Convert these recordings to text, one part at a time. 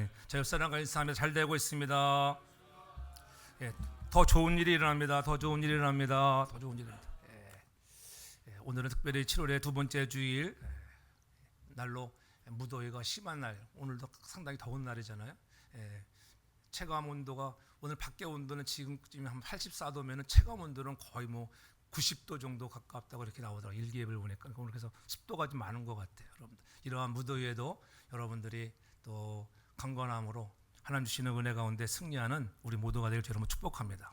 아멘. 제 옆사람과 인사하며 잘 되고 있습니다. 예, 더 좋은 일이 일어납니다. 더 좋은 일이 일어납니다. 더 좋은 일이 일어납니다. 오늘은 특별히 7월의 두 번째 주일 날로 무더위가 심한 날. 오늘도 상당히 더운 날이잖아요. 체감 온도가 오늘 밖에 온도는 지금 한 84도면은 체감 온도는 거의 뭐 90도 정도 가깝다고 이렇게 나오더라고요. 일기예보를 보니까. 오늘 그래서 습도가 좀 많은 것 같아요. 여러분들. 이러한 무더위에도 여러분들이 또 강건함으로 하나님 주시는 은혜 가운데 승리하는 우리 모두가 되길 여러분 축복합니다.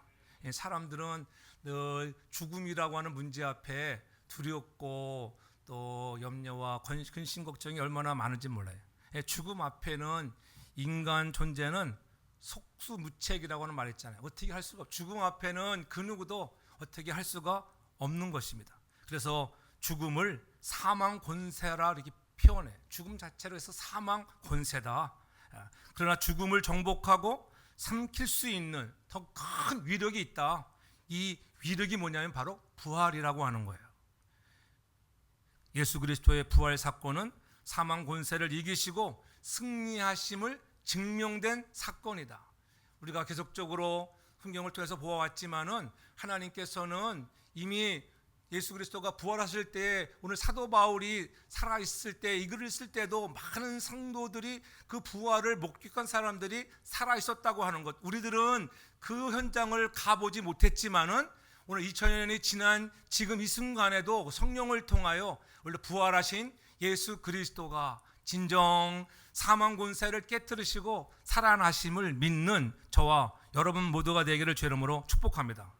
사람들은 늘 죽음이라고 하는 문제 앞에 두렵고 또 염려와 근심 걱정이 얼마나 많은지 몰라요. 죽음 앞에는 인간 존재는 속수무책이라고 하는 말 있잖아요. 어떻게 할 수가 죽음 앞에는 그 누구도 어떻게 할 수가 없는 것입니다. 그래서 죽음을 사망 권세라 이렇게 표현해. 죽음 자체로 해서 사망 권세다. 그러나 죽음을 정복하고 삼킬 수 있는 더 큰 위력이 있다. 이 위력이 뭐냐면 바로 부활이라고 하는 거예요. 예수 그리스도의 부활 사건은 사망 권세를 이기시고 승리하심을 증명된 사건이다. 우리가 계속적으로 성경을 통해서 보아왔지만은 하나님께서는 이미 예수 그리스도가 부활하실 때 오늘 사도 바울이 살아있을 때 이 글을 쓸 때도 많은 성도들이 그 부활을 목격한 사람들이 살아있었다고 하는 것. 우리들은 그 현장을 가보지 못했지만은 오늘 2000년이 지난 지금 이 순간에도 성령을 통하여 원래 부활하신 예수 그리스도가 진정 사망 권세를 깨뜨리시고 살아나심을 믿는 저와 여러분 모두가 되기를 주의 이름으로 축복합니다.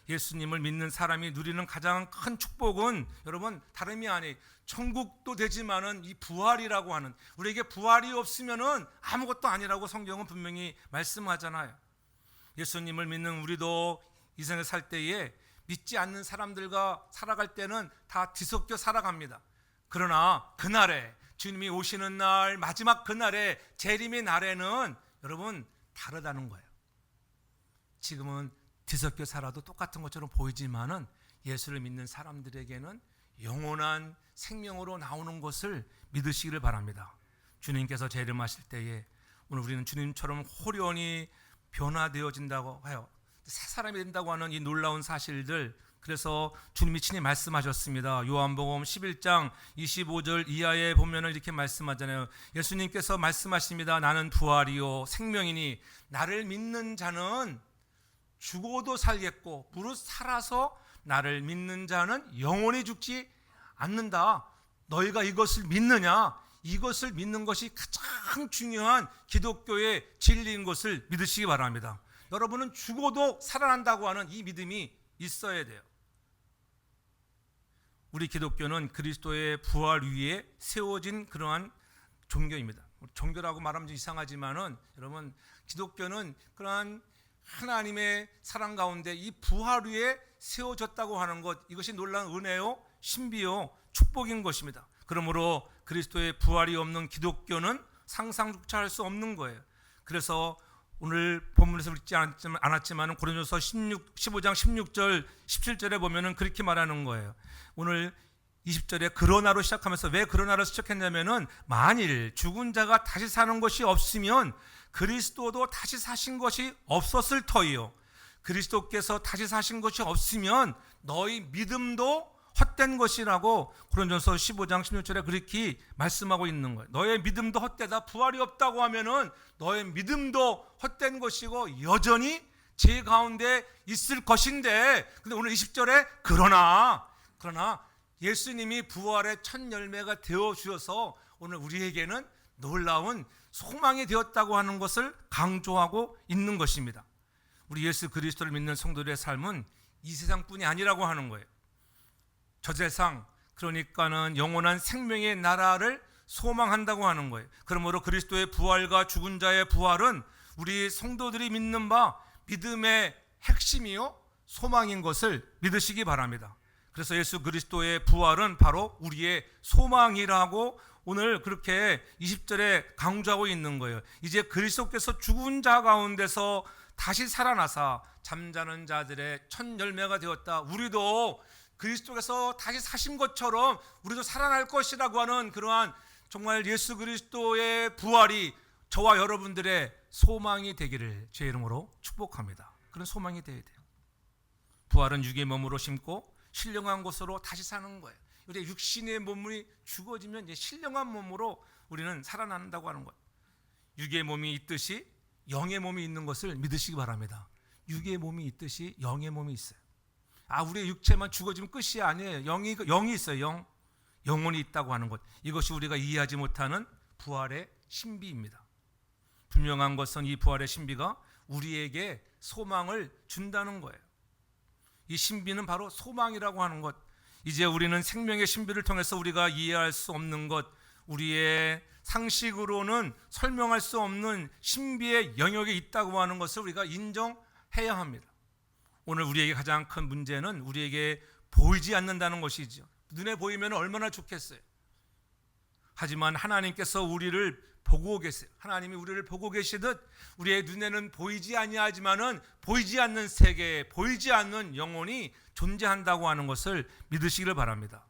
예수님을 믿는 사람이 누리는 가장 큰 축복은 여러분 다름이 아니 천국도 되지만은 이 부활이라고 하는 우리에게 부활이 없으면은 아무것도 아니라고 성경은 분명히 말씀하잖아요. 예수님을 믿는 우리도 이 세상에 살 때에 믿지 않는 사람들과 살아갈 때는 다 뒤섞여 살아갑니다. 그러나 그날에 주님이 오시는 날 마지막 그날에 재림의 날에는 여러분 다르다는 거예요. 지금은 뒤섞여 살아도 똑같은 것처럼 보이지만은 예수를 믿는 사람들에게는 영원한 생명으로 나오는 것을 믿으시기를 바랍니다. 주님께서 재림하실 때에 오늘 우리는 주님처럼 호련히 변화되어진다고 해요. 새 사람이 된다고 하는 이 놀라운 사실들, 그래서 주님이 친히 말씀하셨습니다. 요한복음 11장 25절 이하에 보면은 이렇게 말씀하잖아요. 예수님께서 말씀하십니다. 나는 부활이요 생명이니 나를 믿는 자는 죽어도 살겠고 무릇 살아서 나를 믿는 자는 영원히 죽지 않는다. 너희가 이것을 믿느냐? 이것을 믿는 것이 가장 중요한 기독교의 진리인 것을 믿으시기 바랍니다. 여러분은 죽어도 살아난다고 하는 이 믿음이 있어야 돼요. 우리 기독교는 그리스도의 부활 위에 세워진 그러한 종교입니다. 종교라고 말하면 좀 이상하지만은 여러분 기독교는 그러한 하나님의 사랑 가운데 이 부활 위에 세워졌다고 하는 것, 이것이 놀라운 은혜요, 신비요, 축복인 것입니다. 그러므로 그리스도의 부활이 없는 기독교는 상상조차 할 수 없는 거예요. 그래서 오늘 본문에서 읽지 않았지만 고린도서 15장 16절 17절에 보면은 그렇게 말하는 거예요. 오늘 20절에 그러나로 시작하면서 왜 그러나로 시작했냐면은 만일 죽은 자가 다시 사는 것이 없으면 그리스도도 다시 사신 것이 없었을 터이요. 그리스도께서 다시 사신 것이 없으면 너희 믿음도 헛된 것이라고 고린도서 15장 16절에 그렇게 말씀하고 있는 거예요. 너의 믿음도 헛되다. 부활이 없다고 하면은 너의 믿음도 헛된 것이고 여전히 제 가운데 있을 것인데, 근데 오늘 20절에 그러나 예수님이 부활의 첫 열매가 되어 주셔서 오늘 우리에게는 놀라운 소망이 되었다고 하는 것을 강조하고 있는 것입니다. 우리 예수 그리스도를 믿는 성도들의 삶은 이 세상뿐이 아니라고 하는 거예요. 저 세상, 그러니까는 영원한 생명의 나라를 소망한다고 하는 거예요. 그러므로 그리스도의 부활과 죽은 자의 부활은 우리 성도들이 믿는 바 믿음의 핵심이요 소망인 것을 믿으시기 바랍니다. 그래서 예수 그리스도의 부활은 바로 우리의 소망이라고 오늘 그렇게 20절에 강조하고 있는 거예요. 이제 그리스도께서 죽은 자 가운데서 다시 살아나사 잠자는 자들의 첫 열매가 되었다. 우리도 그리스도께서 다시 사신 것처럼 우리도 살아날 것이라고 하는 그러한 정말 예수 그리스도의 부활이 저와 여러분들의 소망이 되기를 주의 이름으로 축복합니다. 그런 소망이 되어야 돼요. 부활은 육의 몸으로 심고 신령한 곳으로 다시 사는 거예요. 우리 육신의 몸이 죽어지면 이제 신령한 몸으로 우리는 살아난다고 하는 거예요. 육의 몸이 있듯이 영의 몸이 있는 것을 믿으시기 바랍니다. 육의 몸이 있듯이 영의 몸이 있어요. 우리의 육체만 죽어지면 끝이 아니에요. 영이 있어요. 영혼이 있다고 하는 것. 이것이 우리가 이해하지 못하는 부활의 신비입니다. 분명한 것은 이 부활의 신비가 우리에게 소망을 준다는 거예요. 이 신비는 바로 소망이라고 하는 것. 이제 우리는 생명의 신비를 통해서 우리가 이해할 수 없는 것, 우리의 상식으로는 설명할 수 없는 신비의 영역에 있다고 하는 것을 우리가 인정해야 합니다. 오늘 우리에게 가장 큰 문제는 우리에게 보이지 않는다는 것이죠. 눈에 보이면 얼마나 좋겠어요. 하지만 하나님께서 우리를 보고 계세요. 하나님이 우리를 보고 계시듯 우리의 눈에는 보이지 아니하지만은 보이지 않는 세계, 보이지 않는 영혼이 존재한다고 하는 것을 믿으시기를 바랍니다.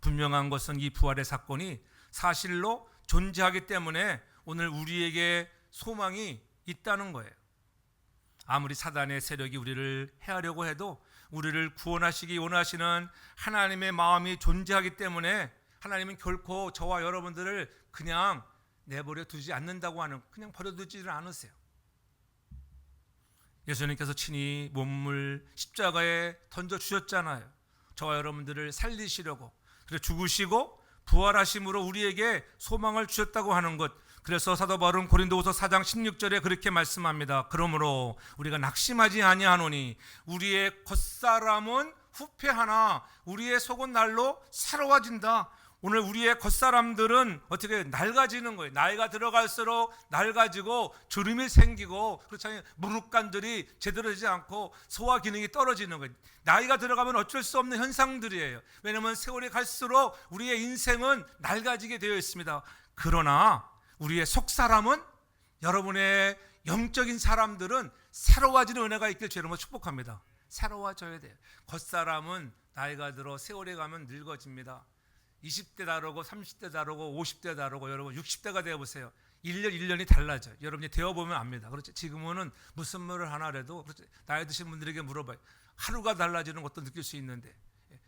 분명한 것은 이 부활의 사건이 사실로 존재하기 때문에 오늘 우리에게 소망이 있다는 거예요. 아무리 사단의 세력이 우리를 해하려고 해도 우리를 구원하시기 원하시는 하나님의 마음이 존재하기 때문에 하나님은 결코 저와 여러분들을 그냥 내버려 두지 않는다고 하는, 그냥 버려두지를 않으세요. 예수님께서 친히 몸을 십자가에 던져주셨잖아요. 저와 여러분들을 살리시려고. 그래서 죽으시고 부활하심으로 우리에게 소망을 주셨다고 하는 것. 그래서 사도 바울은 고린도후서 4장 16절에 그렇게 말씀합니다. 그러므로 우리가 낙심하지 아니하노니 우리의 겉사람은 후패하나 우리의 속은 날로 새로워진다. 오늘 우리의 겉사람들은 어떻게 낡아지는 거예요. 나이가 들어갈수록 낡아지고 주름이 생기고, 그렇잖아요. 무릎관들이 제대로 되지 않고 소화 기능이 떨어지는 거예요. 나이가 들어가면 어쩔 수 없는 현상들이에요. 왜냐하면 세월이 갈수록 우리의 인생은 낡아지게 되어 있습니다. 그러나 우리의 속사람은, 여러분의 영적인 사람들은 새로워지는 은혜가 있길 주님으로 축복합니다. 새로워져야 돼요. 겉사람은 나이가 들어 세월이 가면 늙어집니다. 20대 다르고 30대 다르고 50대 다르고, 여러분 60대가 되어보세요. 1년 1년이 달라져요. 여러분이 되어보면 압니다. 그렇죠? 지금은 무슨 말을 하나라도, 그렇죠? 나이 드신 분들에게 물어봐요. 하루가 달라지는 것도 느낄 수 있는데,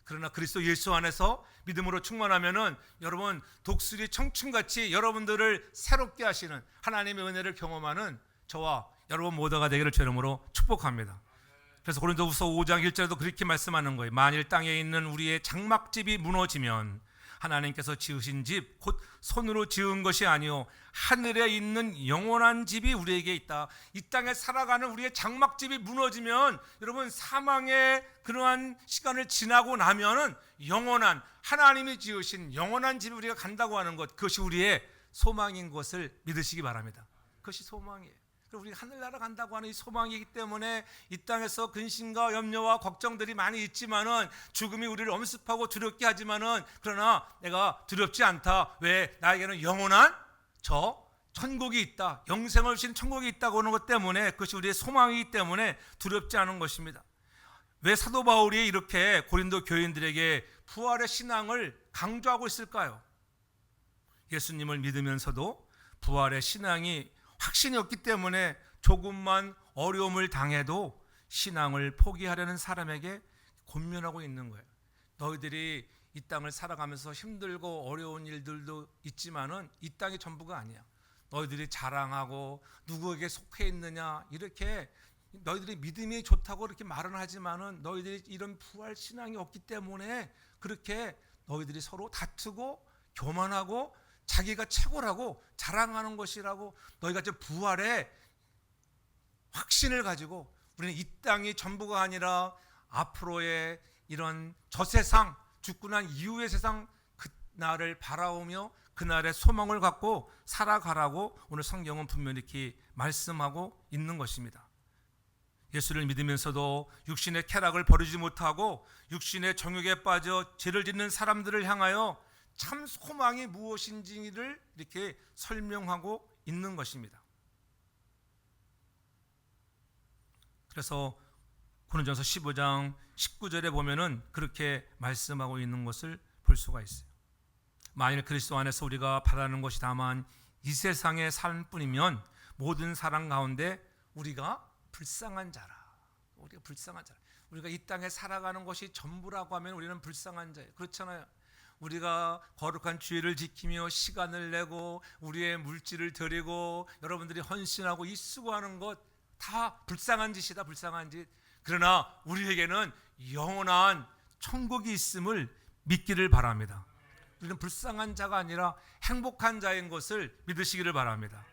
그러나 그리스도 예수 안에서 믿음으로 충만하면은 여러분 독수리 청춘같이 여러분들을 새롭게 하시는 하나님의 은혜를 경험하는 저와 여러분 모두가 되기를 주 이름으로 축복합니다. 그래서 고린도후서 5장 1절에도 그렇게 말씀하는 거예요. 만일 땅에 있는 우리의 장막집이 무너지면 하나님께서 지으신 집, 곧 손으로 지은 것이 아니요 하늘에 있는 영원한 집이 우리에게 있다. 이 땅에 살아가는 우리의 장막집이 무너지면 여러분 사망의 그러한 시간을 지나고 나면은 영원한, 하나님이 지으신 영원한 집에 우리가 간다고 하는 것, 그것이 우리의 소망인 것을 믿으시기 바랍니다. 그것이 소망이에요. 우리가 하늘나라 간다고 하는 이 소망이기 때문에 이 땅에서 근심과 염려와 걱정들이 많이 있지만은, 죽음이 우리를 엄습하고 두렵게 하지만은, 그러나 내가 두렵지 않다. 왜? 나에게는 영원한 저 천국이 있다. 영생을 주신 천국이 있다고 하는 것 때문에, 그것이 우리의 소망이기 때문에 두렵지 않은 것입니다. 왜 사도 바울이 이렇게 고린도 교인들에게 부활의 신앙을 강조하고 있을까요? 예수님을 믿으면서도 부활의 신앙이 확신이 없기 때문에 조금만 어려움을 당해도 신앙을 포기하려는 사람에게 권면하고 있는 거예요. 너희들이 이 땅을 살아가면서 힘들고 어려운 일들도 있지만은 이 땅이 전부가 아니야. 너희들이 자랑하고 누구에게 속해 있느냐, 이렇게 너희들이 믿음이 좋다고 이렇게 말은 하지만은 너희들이 이런 부활 신앙이 없기 때문에 그렇게 너희들이 서로 다투고 교만하고 자기가 최고라고 자랑하는 것이라고, 너희가 저 부활의 확신을 가지고 우리는 이 땅이 전부가 아니라 앞으로의 이런 저 세상, 죽고 난 이후의 세상, 그날을 바라오며 그날의 소망을 갖고 살아가라고 오늘 성경은 분명히 이렇게 말씀하고 있는 것입니다. 예수를 믿으면서도 육신의 쾌락을 버리지 못하고 육신의 정욕에 빠져 죄를 짓는 사람들을 향하여 참 소망이 무엇인지를 이렇게 설명하고 있는 것입니다. 그래서 고린도전서 15장 19절에 보면은 그렇게 말씀하고 있는 것을 볼 수가 있어요. 만일 그리스도 안에서 우리가 바라는 것이 다만 이 세상의 삶뿐이면 모든 사람 가운데 우리가 불쌍한 자라. 우리가 불쌍한 자라. 우리가 이 땅에 살아가는 것이 전부라고 하면 우리는 불쌍한 자예요. 그렇잖아요. 우리가 거룩한 주의를 지키며 시간을 내고 우리의 물질을 드리고 여러분들이 헌신하고 이 수고하는 것 다 불쌍한 짓이다. 불쌍한 짓. 그러나 우리에게는 영원한 천국이 있음을 믿기를 바랍니다. 우리는 불쌍한 자가 아니라 행복한 자인 것을 믿으시기를 바랍니다.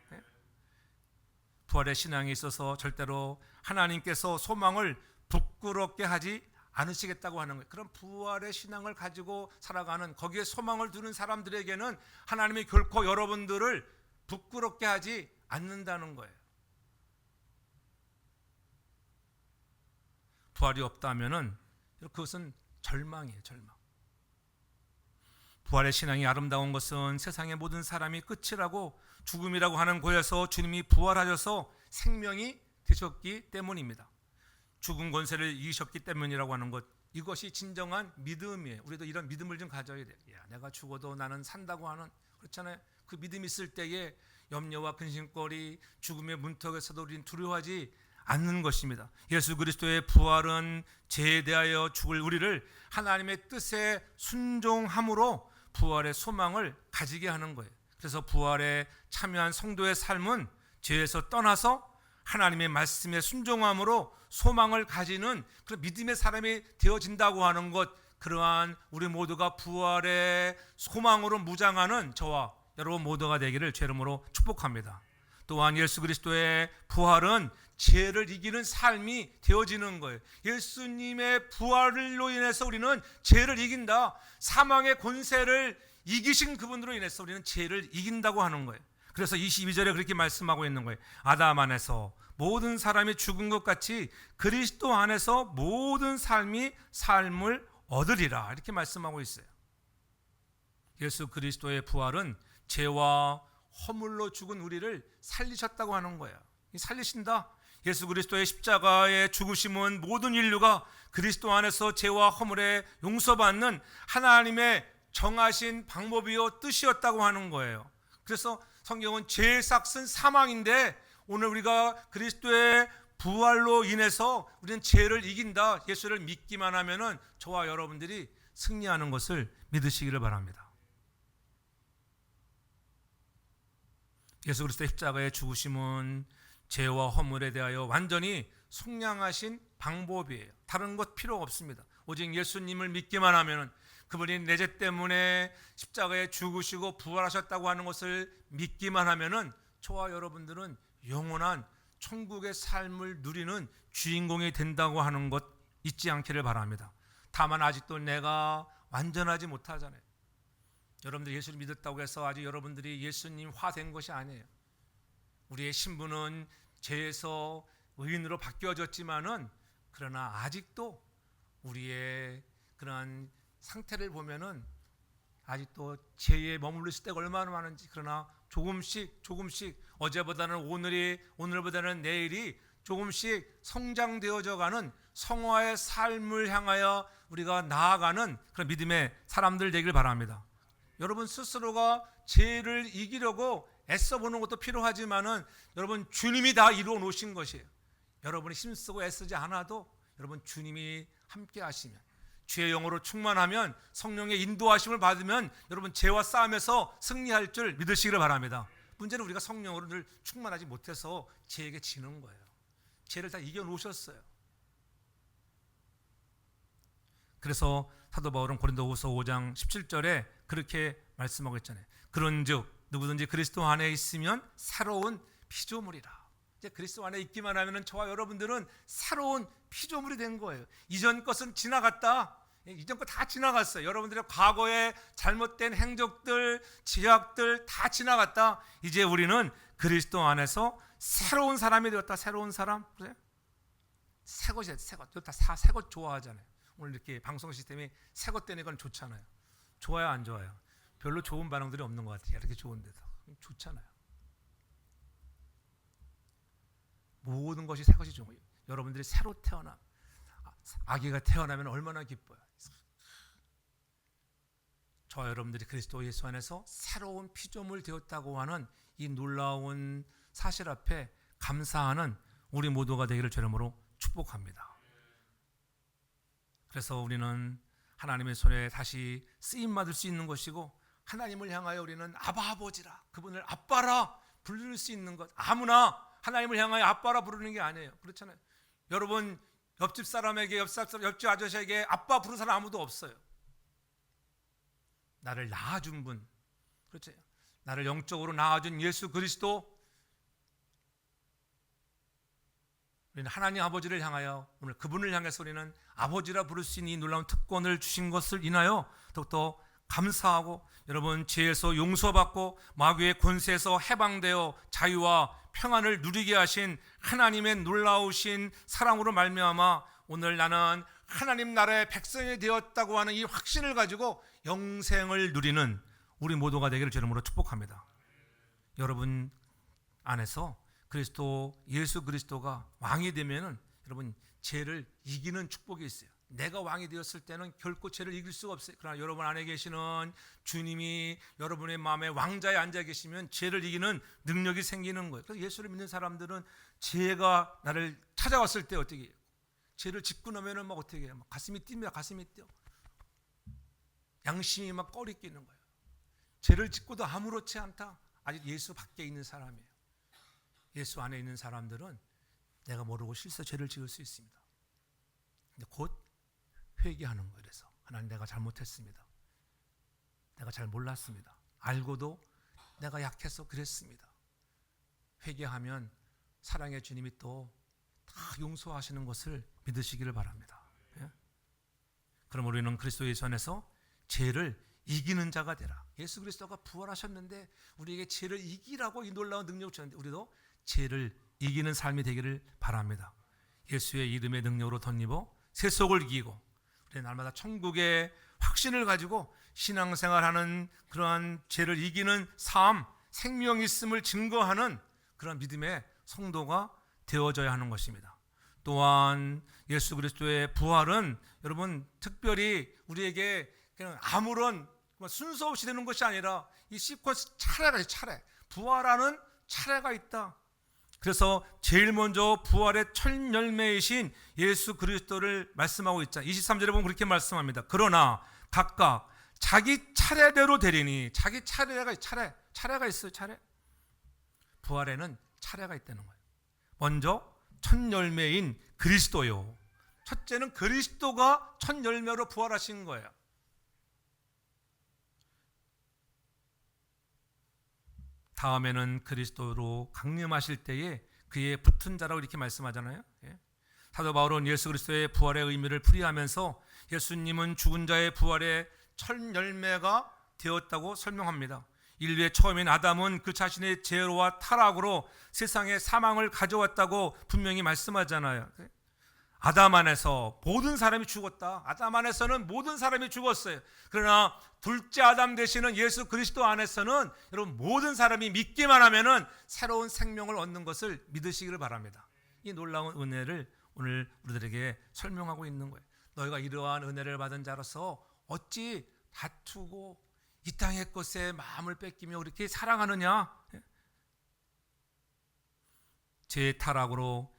부활의 신앙에 있어서 절대로 하나님께서 소망을 부끄럽게 하지 않으시겠다고 하는 거예요. 그런 부활의 신앙을 가지고 살아가는, 거기에 소망을 두는 사람들에게는 하나님이 결코 여러분들을 부끄럽게 하지 않는다는 거예요. 부활이 없다면은 그것은 절망이에요. 절망. 부활의 신앙이 아름다운 것은 세상의 모든 사람이 끝이라고, 죽음이라고 하는 곳에서 주님이 부활하셔서 생명이 되셨기 때문입니다. 죽은 권세를 이기셨기 때문이라고 하는 것, 이것이 진정한 믿음이에요. 우리도 이런 믿음을 좀 가져야 돼요. 야, 내가 죽어도 나는 산다고 하는, 그렇잖아요. 그 믿음이 있을 때에 염려와 근심거리, 죽음의 문턱에서도 우리는 두려워하지 않는 것입니다. 예수 그리스도의 부활은 죄에 대하여 죽을 우리를 하나님의 뜻에 순종함으로 부활의 소망을 가지게 하는 거예요. 그래서 부활에 참여한 성도의 삶은 죄에서 떠나서 하나님의 말씀에 순종함으로 소망을 가지는 그런 믿음의 사람이 되어진다고 하는 것, 그러한 우리 모두가 부활의 소망으로 무장하는 저와 여러분 모두가 되기를 주 이름으로 축복합니다. 또한 예수 그리스도의 부활은 죄를 이기는 삶이 되어지는 거예요. 예수님의 부활로 인해서 우리는 죄를 이긴다. 사망의 권세를 이기신 그분으로 인해서 우리는 죄를 이긴다고 하는 거예요. 그래서 22절에 그렇게 말씀하고 있는 거예요. 아담 안에서 모든 사람이 죽은 것 같이 그리스도 안에서 모든 삶이 삶을 얻으리라, 이렇게 말씀하고 있어요. 예수 그리스도의 부활은 죄와 허물로 죽은 우리를 살리셨다고 하는 거예요. 살리신다. 예수 그리스도의 십자가의 죽으심은 모든 인류가 그리스도 안에서 죄와 허물에 용서받는 하나님의 정하신 방법이요 뜻이었다고 하는 거예요. 그래서 성경은 죄의 삭은 사망인데 오늘 우리가 그리스도의 부활로 인해서 우리는 죄를 이긴다. 예수를 믿기만 하면은 저와 여러분들이 승리하는 것을 믿으시기를 바랍니다. 예수 그리스도의 십자가의 죽으심은 죄와 허물에 대하여 완전히 속량하신 방법이에요. 다른 것 필요 없습니다. 오직 예수님을 믿기만 하면, 그분이 내 죄 때문에 십자가에 죽으시고 부활하셨다고 하는 것을 믿기만 하면은 저와 여러분들은 영원한 천국의 삶을 누리는 주인공이 된다고 하는 것 잊지 않기를 바랍니다. 다만 아직도 내가 완전하지 못하잖아요. 여러분들 예수를 믿었다고 해서 아직 여러분들이 예수님화 된 것이 아니에요. 우리의 신분은 죄에서 의인으로 바뀌어졌지만은, 그러나 아직도 우리의 그러한 상태를 보면은 아직도 죄에 머물러 있을 때가 얼마나 많은지, 그러나 조금씩 어제보다는 오늘보다는 내일이 조금씩 성장되어져 가는 성화의 삶을 향하여 우리가 나아가는 그런 믿음의 사람들 되길 바랍니다. 여러분 스스로가 죄를 이기려고 애써보는 것도 필요하지만은 여러분 주님이 다 이루어 놓으신 것이에요. 여러분이 힘쓰고 애쓰지 않아도 여러분 주님이 함께 하시면, 주의 영으로 충만하면, 성령의 인도하심을 받으면 여러분 죄와 싸움에서 승리할 줄 믿으시기를 바랍니다. 문제는 우리가 성령으로 늘 충만하지 못해서 죄에게 지는 거예요. 죄를 다 이겨놓으셨어요. 그래서 사도 바울은 고린도후서 5장 17절에 그렇게 말씀하고 있잖아요. 그런즉 누구든지 그리스도 안에 있으면 새로운 피조물이라. 이제 그리스도 안에 있기만 하면은 저와 여러분들은 새로운 피조물이 된 거예요. 이전 것은 지나갔다. 이전 거 다 지나갔어요. 여러분들의 과거의 잘못된 행적들, 지약들 다 지나갔다. 이제 우리는 그리스도 안에서 새로운 사람이 되었다. 새로운 사람. 그래? 새 것이야. 새 것. 새 것 좋아하잖아요. 오늘 이렇게 방송 시스템이 새 것 되는 건 좋잖아요. 좋아요, 안 좋아요? 별로 좋은 반응들이 없는 것 같아요. 이렇게 좋은데도 좋잖아요. 모든 것이 새 것이 좋은 거예요. 여러분들이 새로 태어나, 아기가 태어나면 얼마나 기뻐요. 저와 여러분들이 그리스도 예수 안에서 새로운 피조물 되었다고 하는 이 놀라운 사실 앞에 감사하는 우리 모두가 되기를 주의 이름으로 축복합니다. 그래서 우리는 하나님의 손에 다시 쓰임받을 수 있는 것이고, 하나님을 향하여 우리는 아바 아버지라, 그분을 아빠라 부를 수 있는 것. 아무나 하나님을 향하여 아빠라 부르는 게 아니에요. 그렇잖아요. 여러분 옆집 사람에게, 옆집 아저씨에게 아빠 부르는 사람 아무도 없어요. 나를 낳아준 분, 그렇죠? 나를 영적으로 낳아준 예수 그리스도, 우리는 하나님 아버지를 향하여, 오늘 그분을 향해서 우리는 아버지라 부를 수 있는 이 놀라운 특권을 주신 것을 인하여 더욱더 감사하고, 여러분 죄에서 용서받고 마귀의 권세에서 해방되어 자유와 평안을 누리게 하신 하나님의 놀라우신 사랑으로 말미암아 오늘 나는 하나님 나라의 백성이 되었다고 하는 이 확신을 가지고 영생을 누리는 우리 모두가 되기를 주의 이름으로 축복합니다. 여러분 안에서 그리스도, 예수 그리스도가 왕이 되면은 여러분 죄를 이기는 축복이 있어요. 내가 왕이 되었을 때는 결코 죄를 이길 수가 없어요. 그러나 여러분 안에 계시는 주님이 여러분의 마음에 왕자에 앉아 계시면 죄를 이기는 능력이 생기는 거예요. 그래서 예수를 믿는 사람들은 죄가 나를 찾아왔을 때 어떻게 해요? 죄를 짓고 나면은 막 어떻게 해요? 막 가슴이 뜁니다. 가슴이 뛰어. 양심이 막 꺼리 끼는 거예요. 죄를 짓고도 아무렇지 않다. 아직 예수 밖에 있는 사람이에요. 예수 안에 있는 사람들은 내가 모르고 실수 죄를 지을 수 있습니다. 근데 곧 회개하는 거예요. 그래서 하나님, 내가 잘못했습니다. 내가 잘 몰랐습니다. 알고도 내가 약해서 그랬습니다. 회개하면 사랑의 주님이 또 다 용서하시는 것을 믿으시기를 바랍니다. 예? 그럼 우리는 그리스도 예수 안에서 죄를 이기는 자가 되라. 예수 그리스도가 부활하셨는데 우리에게 죄를 이기라고 이 놀라운 능력을 주셨는데, 우리도 죄를 이기는 삶이 되기를 바랍니다. 예수의 이름의 능력으로 덧입어 세속을 이기고 우리 날마다 천국의 확신을 가지고 신앙생활하는 그러한 죄를 이기는 삶, 생명이 있음을 증거하는 그런 믿음의 성도가 되어져야 하는 것입니다. 또한 예수 그리스도의 부활은 여러분 특별히 우리에게 그냥 아무런 순서 없이 되는 것이 아니라 이 시퀀스 차례가 있어요. 차례. 부활하는 차례가 있다. 그래서 제일 먼저 부활의 첫 열매이신 예수 그리스도를 말씀하고 있잖아요. 23절에 보면 그렇게 말씀합니다. 그러나 각각 자기 차례대로 되리니, 자기 차례가 있어요. 차례. 부활에는 차례가 있다는 거예요. 먼저 첫 열매인 그리스도요. 첫째는 그리스도가 첫 열매로 부활하신 거예요. 다음에는 그리스도로 강림하실 때에 그의 붙은 자라고 이렇게 말씀하잖아요. 사도 바울은 예수 그리스도의 부활의 의미를 풀이하면서 예수님은 죽은 자의 부활의 첫 열매가 되었다고 설명합니다. 인류의 처음인 아담은 그 자신의 죄와 타락으로 세상에 사망을 가져왔다고 분명히 말씀하잖아요. 아담 안에서 모든 사람이 죽었다. 아담 안에서는 모든 사람이 죽었어요. 그러나 둘째 아담 되시는 예수 그리스도 안에서는 여러분 모든 사람이 믿기만 하면은 새로운 생명을 얻는 것을 믿으시기를 바랍니다. 이 놀라운 은혜를 오늘 우리들에게 설명하고 있는 거예요. 너희가 이러한 은혜를 받은 자로서 어찌 다투고 이 땅의 것에 마음을 뺏기며 그렇게 사랑하느냐? 죄의 타락으로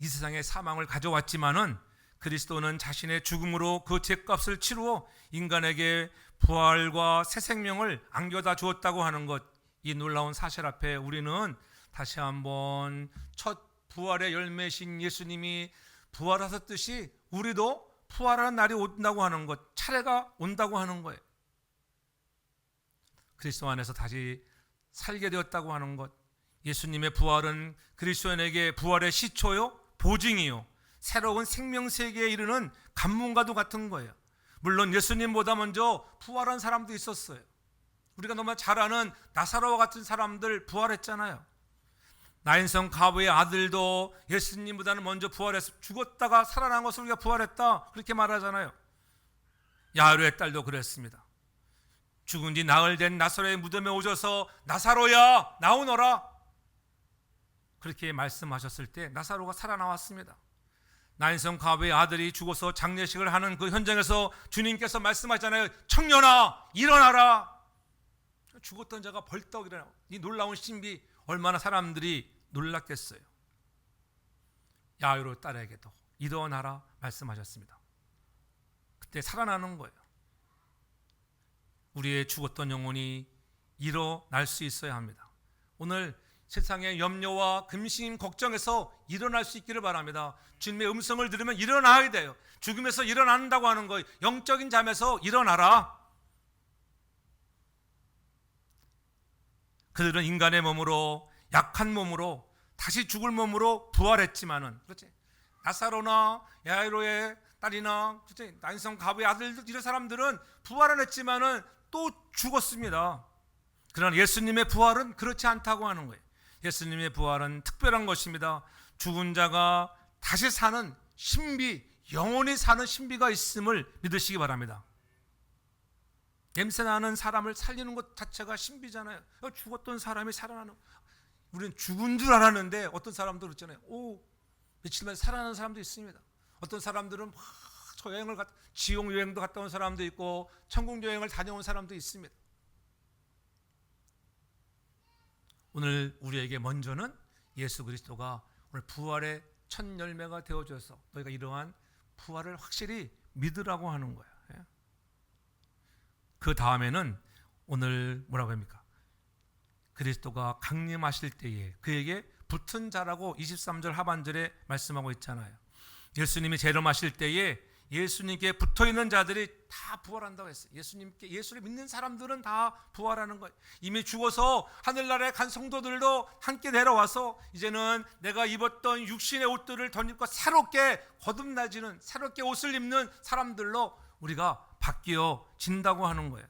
이 세상에 사망을 가져왔지만은 그리스도는 자신의 죽음으로 그 죄값을 치루어 인간에게 부활과 새 생명을 안겨다 주었다고 하는 것, 이 놀라운 사실 앞에 우리는 다시 한번 첫 부활의 열매신 예수님이 부활하셨듯이 우리도 부활하는 날이 온다고 하는 것, 차례가 온다고 하는 거예요. 그리스도 안에서 다시 살게 되었다고 하는 것, 예수님의 부활은 그리스도인에게 부활의 시초요, 보증이요, 새로운 생명세계에 이르는 관문과도 같은 거예요. 물론 예수님보다 먼저 부활한 사람도 있었어요. 우리가 너무 잘 아는 나사로와 같은 사람들 부활했잖아요. 나인성 가부의 아들도 예수님보다는 먼저 부활해서 죽었다가 살아난 것을 우리가 부활했다 그렇게 말하잖아요. 야이로의 딸도 그랬습니다. 죽은 지 나흘 된 나사로의 무덤에 오셔서 나사로야 나오너라 그렇게 말씀하셨을 때 나사로가 살아나왔습니다. 나인성 가부의 아들이 죽어서 장례식을 하는 그 현장에서 주님께서 말씀하잖아요. 청년아 일어나라. 죽었던 자가 벌떡 일어나. 이 놀라운 신비 얼마나 사람들이 놀랐겠어요. 야이로 딸에게도 일어나라 말씀하셨습니다. 그때 살아나는 거예요. 우리의 죽었던 영혼이 일어날 수 있어야 합니다. 오늘 세상의 염려와 근심, 걱정에서 일어날 수 있기를 바랍니다. 주님의 음성을 들으면 일어나야 돼요. 죽음에서 일어난다고 하는 거예요. 영적인 잠에서 일어나라. 그들은 인간의 몸으로, 약한 몸으로, 다시 죽을 몸으로 부활했지만은, 그렇지? 나사로나 야이로의 딸이나, 그렇지? 난성 가부의 아들들, 이런 사람들은 부활은 했지만은 또 죽었습니다. 그러나 예수님의 부활은 그렇지 않다고 하는 거예요. 예수님의 부활은 특별한 것입니다. 죽은 자가 다시 사는 신비, 영원히 사는 신비가 있음을 믿으시기 바랍니다. 냄새나는 사람을 살리는 것 자체가 신비잖아요. 죽었던 사람이 살아나는, 우리는 죽은 줄 알았는데 어떤 사람도 그렇잖아요. 며칠 만에 살아나는 사람도 있습니다. 어떤 사람들은 저 여행을 지옥 여행도 갔다 온 사람도 있고 천국 여행을 다녀온 사람도 있습니다. 오늘 우리에게 먼저는 예수 그리스도가 오늘 부활의 첫 열매가 되어줘서 너희가 이러한 부활을 확실히 믿으라고 하는 거예요. 그 다음에는 오늘 뭐라고 합니까? 그리스도가 강림하실 때에 그에게 붙은 자라고 23절 하반절에 말씀하고 있잖아요. 예수님이 재림하실 때에 예수님께 붙어있는 자들이 다 부활한다고 했어요. 예수를 믿는 사람들은 다 부활하는 거예요. 이미 죽어서 하늘나라에 간 성도들도 함께 내려와서 이제는 내가 입었던 육신의 옷들을 덧입고 새롭게 거듭나지는, 새롭게 옷을 입는 사람들로 우리가 바뀌어진다고 하는 거예요.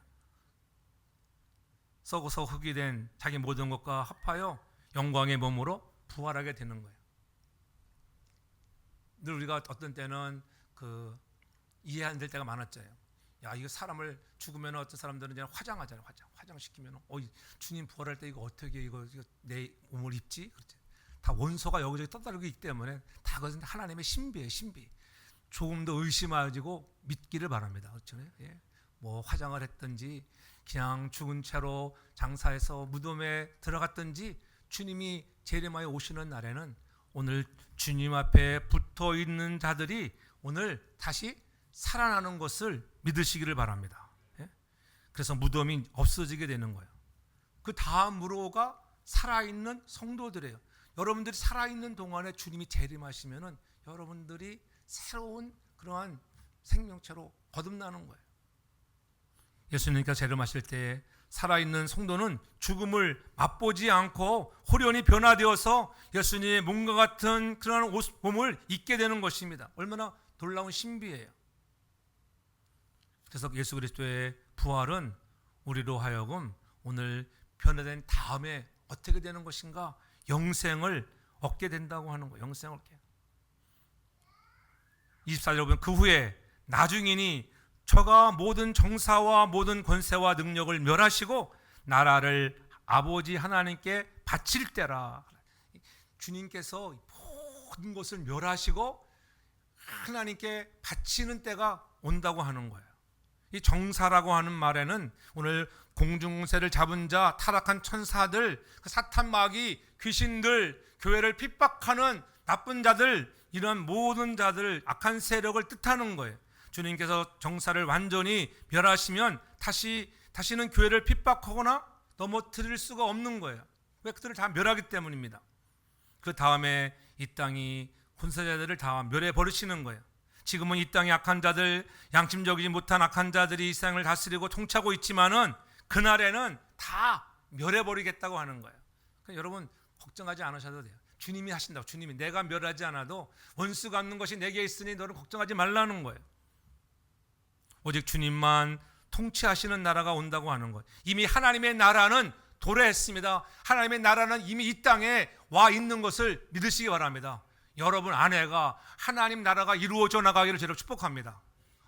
썩어서 흙이 된 자기 모든 것과 합하여 영광의 몸으로 부활하게 되는 거예요. 늘 우리가 어떤 때는 이해 안 될 때가 많았잖아요. 야, 이거 사람을 죽으면 어떤 사람들은 그냥 화장하잖아요. 화장시키면 주님 부활할 때 이거 어떻게 이거 내 몸을 입지? 그렇지. 다 원소가 여기저기 떠다니고 있기 때문에 다 그것은 하나님의 신비예요, 신비. 조금 더 의심하고 믿기를 바랍니다. 그렇죠? 예. 뭐 화장을 했든지 그냥 죽은 채로 장사해서 무덤에 들어갔든지 주님이 재림하여 오시는 날에는 오늘 주님 앞에 붙어 있는 자들이 오늘 다시 살아나는 것을 믿으시기를 바랍니다. 예? 그래서 무덤이 없어지게 되는 거예요. 그 다음으로가 살아있는 성도들이에요. 여러분들이 살아있는 동안에 주님이 재림하시면은 여러분들이 새로운 그러한 생명체로 거듭나는 거예요. 예수님께서 재림하실 때 살아있는 성도는 죽음을 맛보지 않고 호련히 변화되어서 예수님의 몸과 같은 그런 몸을 입게 되는 것입니다. 얼마나 놀라운 신비예요. 그래서 예수 그리스도의 부활은 우리로 하여금 오늘 변화된 다음에 어떻게 되는 것인가? 영생을 얻게 된다고 하는 거예요. 영생을 얻게. 24절 보면 그 후에 나중이니 저가 모든 정사와 모든 권세와 능력을 멸하시고 나라를 아버지 하나님께 바칠 때라. 주님께서 모든 것을 멸하시고 하나님께 바치는 때가 온다고 하는 거예요. 이 정사라고 하는 말에는 오늘 공중세를 잡은 자, 타락한 천사들, 그 사탄 마귀, 귀신들, 교회를 핍박하는 나쁜 자들, 이런 모든 자들, 악한 세력을 뜻하는 거예요. 주님께서 정사를 완전히 멸하시면 다시는 교회를 핍박하거나 넘어뜨릴 수가 없는 거예요. 왜? 그들을 다 멸하기 때문입니다. 그 다음에 이 땅이 군사자들을 다 멸해 버리시는 거예요. 지금은 이 땅의 악한 자들, 양심적이지 못한 악한 자들이 이 세상을 다스리고 통치하고 있지만은 그날에는 다 멸해 버리겠다고 하는 거예요. 그러니까 여러분 걱정하지 않으셔도 돼요. 주님이 하신다고. 주님이 내가 멸하지 않아도 원수 갚는 것이 내게 있으니 너는 걱정하지 말라는 거예요. 오직 주님만 통치하시는 나라가 온다고 하는 거예요. 이미 하나님의 나라는 도래했습니다. 하나님의 나라는 이미 이 땅에 와 있는 것을 믿으시기 바랍니다. 여러분 아내가 하나님 나라가 이루어져 나가기를 저를 축복합니다.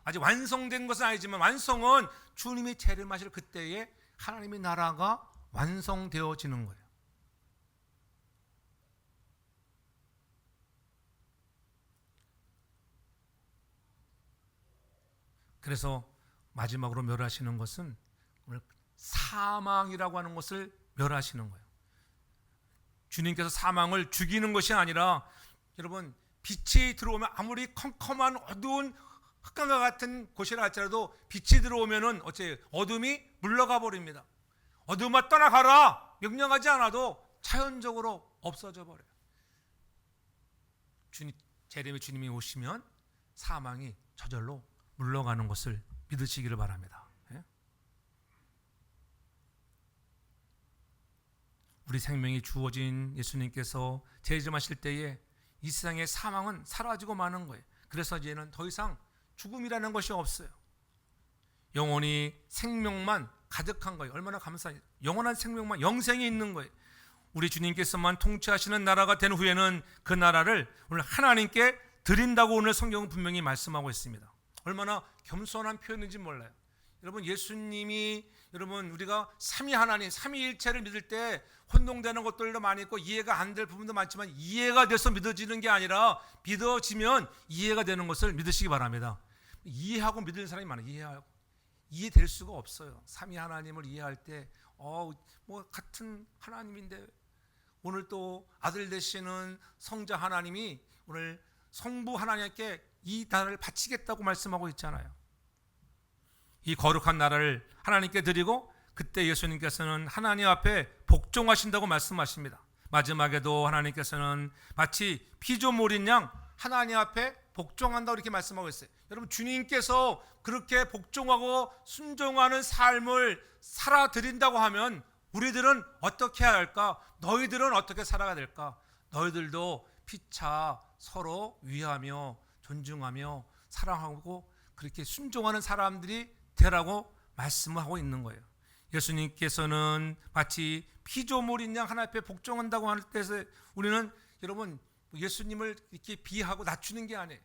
아직 완성된 것은 아니지만 완성은 주님이 재림하실 그때에 하나님의 나라가 완성되어지는 거예요. 그래서 마지막으로 멸하시는 것은 오늘 사망이라고 하는 것을 멸하시는 거예요. 주님께서 사망을 죽이는 것이 아니라, 여러분, 빛이 들어오면 아무리 컴컴한 어두운 흑암과 같은 곳이라 할지라도 빛이 들어오면은 어둠이 물러가 버립니다. 어둠아 떠나가라 명령하지 않아도 자연적으로 없어져 버려요. 재림의 주님이 오시면 사망이 저절로 물러가는 것을 믿으시기를 바랍니다. 우리 생명이 주어진 예수님께서 재림하실 때에 이 세상의 사망은 사라지고 마는 거예요. 그래서 이제는 더 이상 죽음이라는 것이 없어요. 영원히 생명만 가득한 거예요. 얼마나 감사해요. 영원한 생명만, 영생이 있는 거예요. 우리 주님께서만 통치하시는 나라가 된 후에는 그 나라를 오늘 하나님께 드린다고 오늘 성경은 분명히 말씀하고 있습니다. 얼마나 겸손한 표현인지 몰라요. 여러분, 예수님이, 여러분, 우리가 삼위 하나님, 삼위일체를 믿을 때 혼동되는 것들도 많이 있고 이해가 안 될 부분도 많지만, 이해가 돼서 믿어지는 게 아니라 믿어지면 이해가 되는 것을 믿으시기 바랍니다. 이해하고 믿는 사람이 많아요. 이해될 수가 없어요. 삼위 하나님을 이해할 때 뭐 같은 하나님인데, 오늘 또 아들 되시는 성자 하나님이 오늘 성부 하나님께 이 나라를 바치겠다고 말씀하고 있잖아요. 이 거룩한 나라를 하나님께 드리고, 그때 예수님께서는 하나님 앞에 복종하신다고 말씀하십니다. 마지막에도 하나님께서는 마치 피조물인 양 하나님 앞에 복종한다고 이렇게 말씀하고 있어요. 여러분, 주님께서 그렇게 복종하고 순종하는 삶을 살아드린다고 하면 우리들은 어떻게 해야 할까? 너희들은 어떻게 살아가야 될까? 너희들도 피차 서로 위하며 존중하며 사랑하고 그렇게 순종하는 사람들이 되라고 말씀하고 있는 거예요. 예수님께서는 마치 피조물인 양 하나님 앞에 복종한다고 할 때 우리는, 여러분, 예수님을 이렇게 비하고 낮추는 게 아니에요.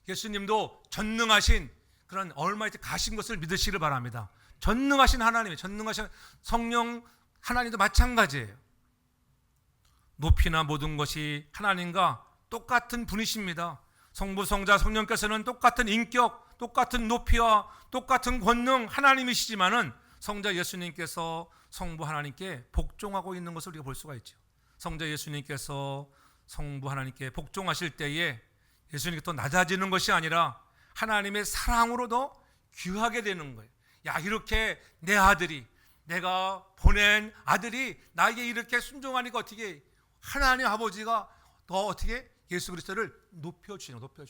예수님도 전능하신 그런 얼마이트 가신 것을 믿으시기를 바랍니다. 전능하신 하나님, 전능하신 성령 하나님도 마찬가지예요. 높이나 모든 것이 하나님과 똑같은 분이십니다. 성부, 성자, 성령께서는 똑같은 인격, 똑같은 높이와 똑같은 권능 하나님이시지만은 성자 예수님께서 성부 하나님께 복종하고 있는 것을 우리가 볼 수가 있죠. 성자 예수님께서 성부 하나님께 복종하실 때에 예수님께 또 낮아지는 것이 아니라 하나님의 사랑으로도 귀하게 되는 거예요. 야, 이렇게 내 아들이, 내가 보낸 아들이 나에게 이렇게 순종하니까 어떻게 하나님 아버지가 더 어떻게 예수 그리스도를 높여주시는 거예요.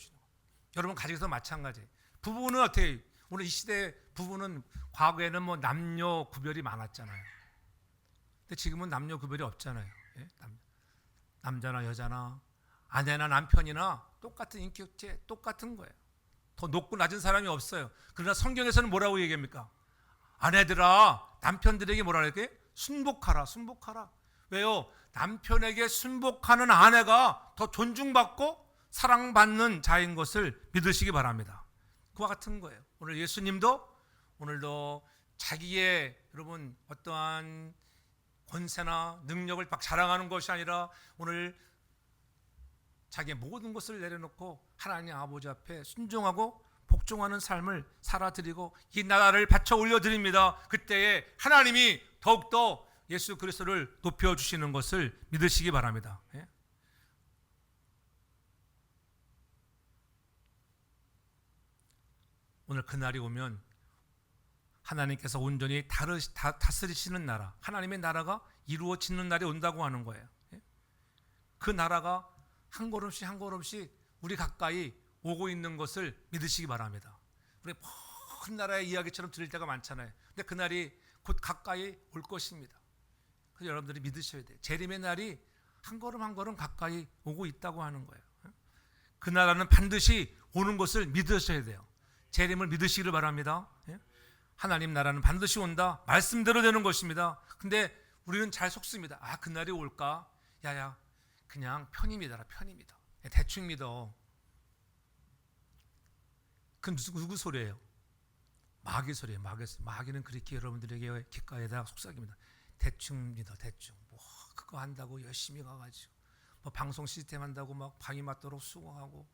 여러분, 가정에서 마찬가지예요. 부부는 어떻게, 오늘 이 시대 부부는 과거에는 뭐 남녀 구별이 많았잖아요. 근데 지금은 남녀 구별이 없잖아요. 남자나 여자나 아내나 남편이나 똑같은 인격체, 똑같은 거예요. 더 높고 낮은 사람이 없어요. 그러나 성경에서는 뭐라고 얘기합니까? 아내들아, 남편들에게 뭐라 그럴게? 순복하라. 왜요? 남편에게 순복하는 아내가 더 존중받고 사랑받는 자인 것을 믿으시기 바랍니다. 그와 같은 거예요. 오늘 예수님도 오늘도 자기의, 여러분, 어떠한 권세나 능력을 막 자랑하는 것이 아니라 오늘 자기의 모든 것을 내려놓고 하나님 아버지 앞에 순종하고 복종하는 삶을 살아드리고 이 나라를 바쳐 올려드립니다. 그때에 하나님이 더욱더 예수 그리스도를 높여주시는 것을 믿으시기 바랍니다. 오늘 그날이 오면 하나님께서 온전히 다스리시는 나라, 하나님의 나라가 이루어지는 날이 온다고 하는 거예요. 그 나라가 한 걸음씩 한 걸음씩 우리 가까이 오고 있는 것을 믿으시기 바랍니다. 우리 먼 나라의 이야기처럼 들릴 때가 많잖아요. 근데 그날이 곧 가까이 올 것입니다. 그래서 여러분들이 믿으셔야 돼요. 재림의 날이 한 걸음 한 걸음 가까이 오고 있다고 하는 거예요. 그 나라는 반드시 오는 것을 믿으셔야 돼요. 재림을 믿으시기를 바랍니다. 하나님 나라는 반드시 온다. 말씀대로 되는 것입니다. 근데 우리는 잘 속습니다. 아, 그날이 올까? 야야, 그냥 편히 믿어라. 대충 믿어. 그 누구 소리예요? 마귀 소리예요. 마귀는 그렇게 여러분들에게 귓가에다 속삭입니다. 대충 믿어. 뭐 그거 한다고 열심히 가가지고 뭐 방송 시스템 한다고 막 방이 맞도록 수고하고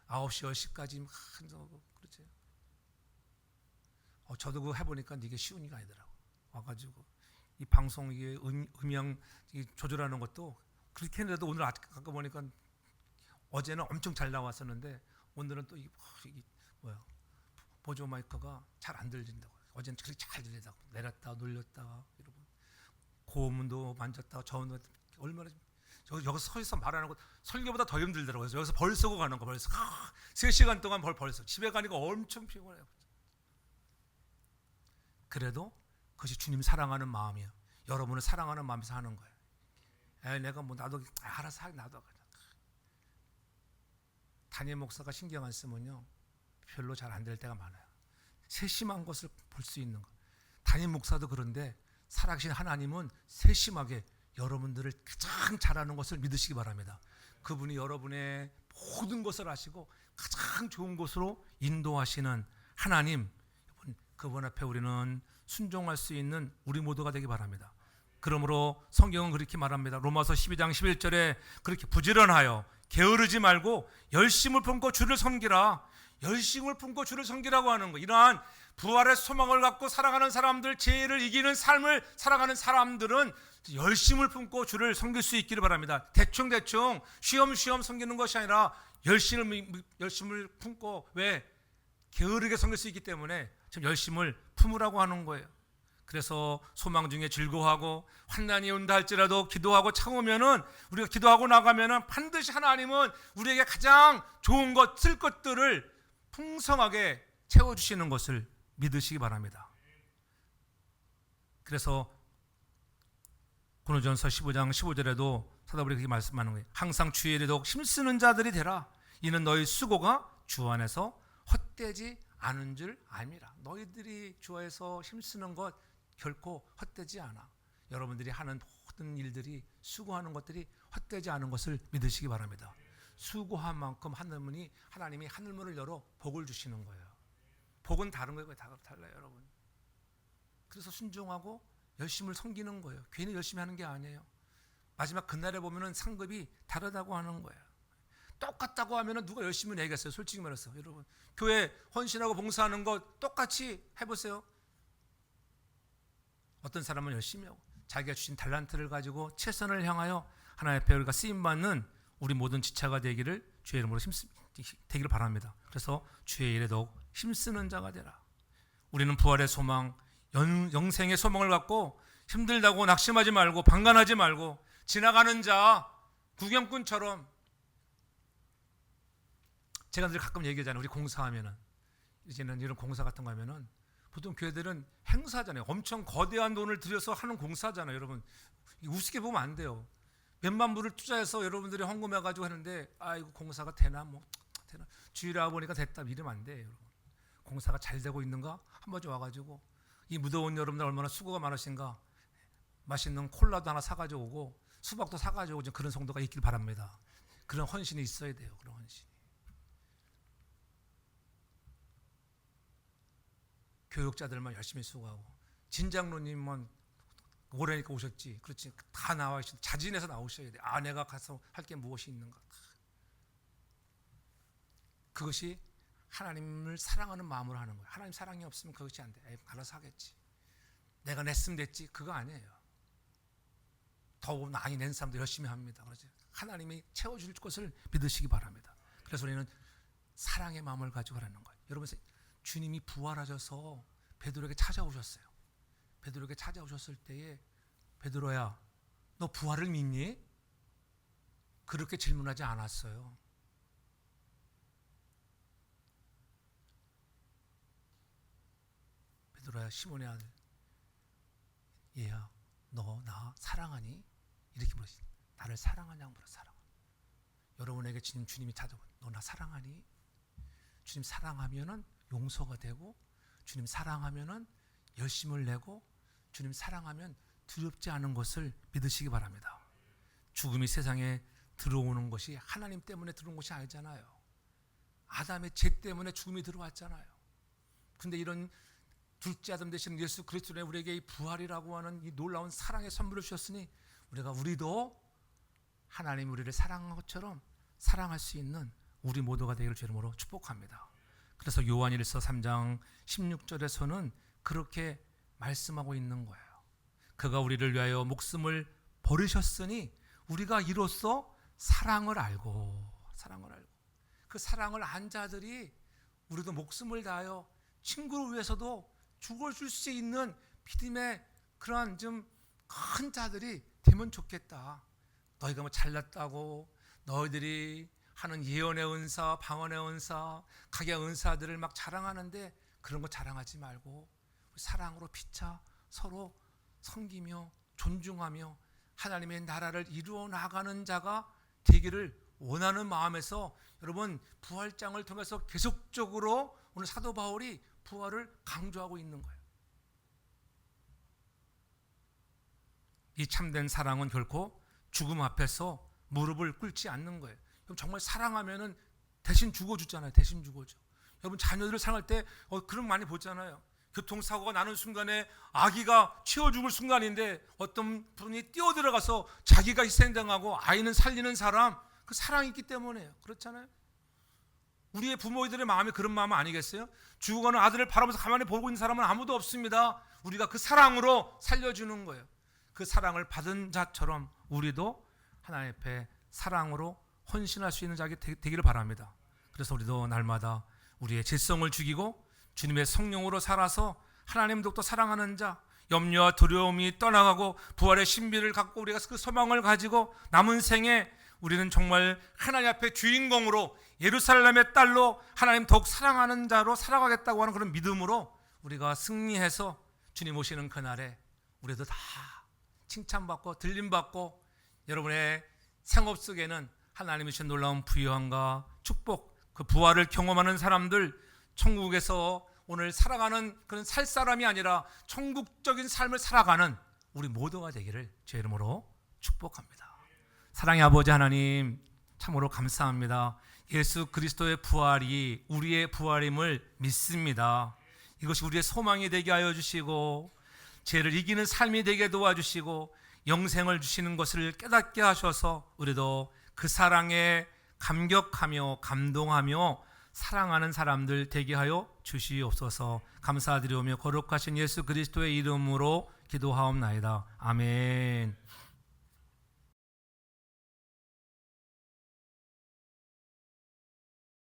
9시 10시까지 막 한다고 그러죠. 저도 그거 해보니까 이게 쉬운 일이 아니더라고. 와가지고 이 방송 이게 음향 조절하는 것도 그렇게 했는데도 오늘 아까 보니까 어제는 엄청 잘 나왔었는데 오늘은 또 이게 뭐야 보조 마이크가 잘 안 들린다고. 어제는 그렇게 잘 들리다고 내렸다 놀렸다가 여러분 고음도 만졌다가 저음도 얼마나 여기서 서 있어 말하는 것 설교보다 더 힘들더라고요. 여기서 벌 쓰고 가는 거 벌써 3시간 동안 벌 써. 집에 가니까 엄청 피곤해요. 그래도 그것이 주님 사랑하는 마음이에요. 여러분을 사랑하는 마음에서 하는 거예요. 내가 뭐 나도 알아서 하게 나도. 담임 목사가 신경 안 쓰면요 별로 잘 안 될 때가 많아요. 세심한 것을 볼 수 있는 것. 담임 목사도 그런데 살아계신 하나님은 세심하게 여러분들을 가장 잘하는 것을 믿으시기 바랍니다. 그분이 여러분의 모든 것을 아시고 가장 좋은 곳으로 인도하시는 하나님, 그분 앞에 우리는 순종할 수 있는 우리 모두가 되기 바랍니다. 그러므로 성경은 그렇게 말합니다. 로마서 12장 11절에 그렇게 부지런하여 게으르지 말고 열심을 품고 주를 섬기라. 열심을 품고 주를 섬기라고 하는 거. 이러한 부활의 소망을 갖고 살아가는 사람들, 죄를 이기는 삶을 살아가는 사람들은 열심을 품고 주를 섬길 수 있기를 바랍니다. 대충 쉬엄쉬엄 섬기는 것이 아니라 열심을 품고, 왜? 게으르게 섬길 수 있기 때문에 지금 열심을 품으라고 하는 거예요. 그래서 소망 중에 즐거워하고 환난이 온다 할지라도 기도하고 참으면은, 우리가 기도하고 나가면은 반드시 하나님은 우리에게 가장 좋은 것, 쓸 것들을 풍성하게 채워주시는 것을 믿으시기 바랍니다. 그래서 고린도전서 15장 15절에도 사도 바울이 그렇게 말씀하는 거예요. 항상 주의 일에 더욱 힘쓰는 자들이 되라. 이는 너희 수고가 주 안에서 헛되지 않은 줄 압니다. 너희들이 주 안에서 힘쓰는 것 결코 헛되지 않아. 여러분들이 하는 모든 일들이, 수고하는 것들이 헛되지 않은 것을 믿으시기 바랍니다. 수고한 만큼 하나님이 하늘문을 열어 복을 주시는 거예요. 복은 다른 거예요. 다 달라요, 여러분. 그래서 순종하고 열심을 섬기는 거예요. 괜히 열심히 하는 게 아니에요. 마지막 그날에 보면은 상급이 다르다고 하는 거예요. 똑같다고 하면은 누가 열심히 내겠어요? 솔직히 말해서 여러분, 교회 헌신하고 봉사하는 거 똑같이 해보세요. 어떤 사람은 열심히 하고 자기가 주신 달란트를 가지고 최선을 향하여 하나님의 앞에 우리가 쓰임받는 우리 모든 지체가 되기를 주의 이름으로 되기를 바랍니다. 그래서 주의 일에 더욱 힘쓰는 자가 되라. 우리는 부활의 소망, 영생의 소망을 갖고 힘들다고 낙심하지 말고 방관하지 말고, 지나가는 자 구경꾼처럼, 제가 늘 가끔 얘기하잖아요. 우리 공사하면은, 이제는 이런 공사 같은 거 하면은 보통 교회들은 행사잖아요. 엄청 거대한 돈을 들여서 하는 공사잖아요. 여러분, 우습게 보면 안 돼요. 몇만 불을 투자해서 여러분들이 헌금해가지고 하는데, 이거 공사가 되나 주일에 와보니까 됐다 이러면 안 돼요. 여러분, 공사가 잘 되고 있는가 한번 좀 와가지고, 이 무더운 여러분들 얼마나 수고가 많으신가, 맛있는 콜라도 하나 사가지고 오고 수박도 사가지고 오고, 그런 성도가 있길 바랍니다. 그런 헌신이 있어야 돼요. 그런 헌신이. 교육자들만 열심히 수고하고, 진장로님만 오래니까 오셨지, 그렇지, 다 나와 있어. 자진해서 나오셔야 돼. 내가 가서 할 게 무엇이 있는가. 그것이 하나님을 사랑하는 마음으로 하는 거예요. 하나님 사랑이 없으면 그것이 안 돼. 알아서 하겠지. 내가 냈으면 됐지. 그거 아니에요. 더 많이 낸 사람도 열심히 합니다. 그렇지. 하나님이 채워줄 것을 믿으시기 바랍니다. 그래서 우리는 사랑의 마음을 가지고 하는 거예요. 여러분, 주님이 부활하셔서 베드로에게 찾아오셨어요. 베드로에게 찾아오셨을 때에, 베드로야, 너 부활을 믿니? 그렇게 질문하지 않았어요. 베드로야, 시몬의 아들, 얘야, 너 나 사랑하니? 이렇게 물으시. 나를 사랑하냐고 물어. 사랑. 여러분에게 주님이 찾아오고, 너 나 사랑하니? 주님 사랑하면은 용서가 되고, 주님 사랑하면은 열심을 내고, 주님 사랑하면 두렵지 않은 것을 믿으시기 바랍니다. 죽음이 세상에 들어오는 것이 하나님 때문에 들어온 것이 아니잖아요. 아담의 죄 때문에 죽음이 들어왔잖아요. 근데 이런 둘째 아담 되시는 예수 그리스도의 우리에게 이 부활이라고 하는 이 놀라운 사랑의 선물을 주셨으니, 우리도 하나님 우리를 사랑한 것처럼 사랑할 수 있는 우리 모두가 되기를 주의 이름으로 축복합니다. 그래서 요한일서 3장 16절에서는 그렇게 말씀하고 있는 거예요. 그가 우리를 위하여 목숨을 버리셨으니 우리가 이로써 사랑을 알고 그 사랑을 안 자들이 우리도 목숨을 다하여 친구를 위해서도 죽어줄 수 있는 믿음의 그러한 좀 큰 자들이 되면 좋겠다. 너희가 뭐 잘났다고 너희들이 하는 예언의 은사, 방언의 은사, 각의 은사들을 막 자랑하는데 그런 거 자랑하지 말고 사랑으로 피차 서로 섬기며 존중하며 하나님의 나라를 이루어 나가는 자가 되기를 원하는 마음에서 여러분 부활장을 통해서 계속적으로 오늘 사도 바울이 부활을 강조하고 있는 거예요. 이 참된 사랑은 결코 죽음 앞에서 무릎을 꿇지 않는 거예요. 여러분 정말 사랑하면은 대신 죽어주잖아요. 대신 죽어줘. 여러분 자녀들을 사랑할 때 그런 많이 보잖아요. 교통사고가 나는 순간에 아기가 치워 죽을 순간인데 어떤 분이 뛰어들어가서 자기가 희생당하고 아이는 살리는 사람, 그 사랑이 있기 때문에요. 그렇잖아요. 우리의 부모들의 마음이 그런 마음 아니겠어요? 죽어가는 아들을 바라보면서 가만히 보고 있는 사람은 아무도 없습니다. 우리가 그 사랑으로 살려주는 거예요. 그 사랑을 받은 자처럼 우리도 하나님 앞에 사랑으로 헌신할 수 있는 자가 되기를 바랍니다. 그래서 우리도 날마다 우리의 질성을 죽이고 주님의 성령으로 살아서 하나님 더욱더 사랑하는 자, 염려와 두려움이 떠나가고 부활의 신비를 갖고 우리가 그 소망을 가지고 남은 생에 우리는 정말 하나님 앞에 주인공으로 예루살렘의 딸로 하나님 더욱 사랑하는 자로 살아가겠다고 하는 그런 믿음으로 우리가 승리해서 주님 오시는 그날에 우리도 다 칭찬받고 들림받고 여러분의 생업 속에는 하나님이 주신 놀라운 부유함과 축복, 그 부활을 경험하는 사람들, 천국에서 오늘 살아가는 그런 살 사람이 아니라 천국적인 삶을 살아가는 우리 모두가 되기를 주의 이름으로 축복합니다. 사랑의 아버지 하나님, 참으로 감사합니다. 예수 그리스도의 부활이 우리의 부활임을 믿습니다. 이것이 우리의 소망이 되게 하여 주시고 죄를 이기는 삶이 되게 도와주시고 영생을 주시는 것을 깨닫게 하셔서 우리도 그 사랑에 감격하며 감동하며 사랑하는 사람들 되게 하여 주시옵소서. 감사드리오며 거룩하신 예수 그리스도의 이름으로 기도하옵나이다. 아멘.